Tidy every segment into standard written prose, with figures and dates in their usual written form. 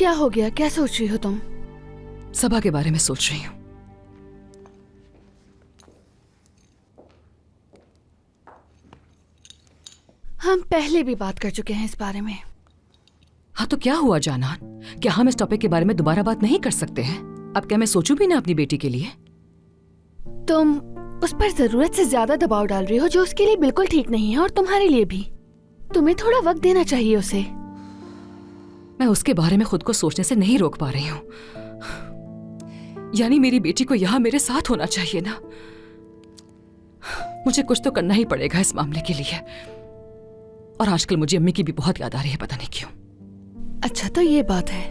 क्या हो गया? क्या सोच रही हो तुम? सबा के बारे में सोच रही हूँ। हम पहले भी बात कर चुके हैं इस बारे में। हाँ तो क्या हुआ जानान? क्या हम इस टॉपिक के बारे में दोबारा बात नहीं कर सकते हैं? अब क्या मैं सोचूं भी ना अपनी बेटी के लिए? तुम उस पर जरूरत से ज्यादा दबाव डाल रही हो, जो उसके लिए बिल्कुल ठीक नहीं है, और तुम्हारे लिए भी। तुम्हें थोड़ा वक्त देना चाहिए उसे। मैं उसके बारे में खुद को सोचने से नहीं रोक पा रही हूँ। यानी मेरी बेटी को यहाँ मेरे साथ होना चाहिए ना? मुझे कुछ तो करना ही पड़ेगा इस मामले के लिए। और आजकल मुझे अम्मी की भी बहुत याद आ रही है, पता नहीं क्यों। अच्छा तो ये बात है।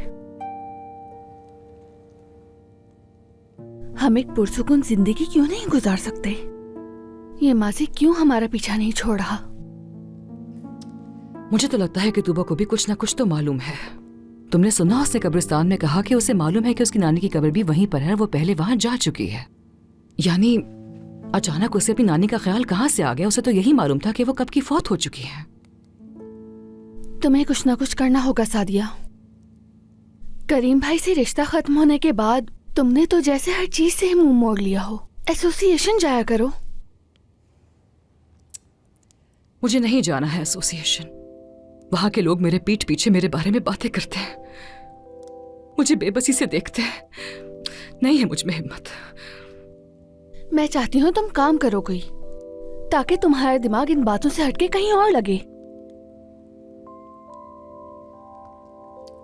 हम एक पुरसुकून जिंदगी क्यों नहीं गुजार सकते? ये माजी क्यों हमारा पीछा नहीं छोड़ रहा? मुझे तो लगता है कि तुबा को भी कुछ ना कुछ तो मालूम है। तुमने सुना उसने कब्रिस्तान में कहा कि उसे मालूम है कि उसकी नानी की कब्र भी वहीं पर है, वो पहले वहां जा चुकी है। यानी अचानक उसे अपनी नानी का ख्याल कहां से आ गया? उसे तो यही मालूम था कि वो कब की फौत हो चुकी है। तुम्हें कुछ ना कुछ करना होगा सादिया। करीम भाई से रिश्ता खत्म होने के बाद तुमने तो जैसे हर चीज से मुंह मोड़ लिया हो। एसोसिएशन जाया करो। मुझे नहीं जाना है एसोसिएशन। वहां के लोग मेरे पीठ पीछे मेरे बारे में बातें करते हैं, मुझे बेबसी से देखते हैं। नहीं है मुझ में हिम्मत। मैं चाहती हूँ तुम काम करो कोई, ताकि तुम्हारा दिमाग इन बातों से हटके कहीं और लगे।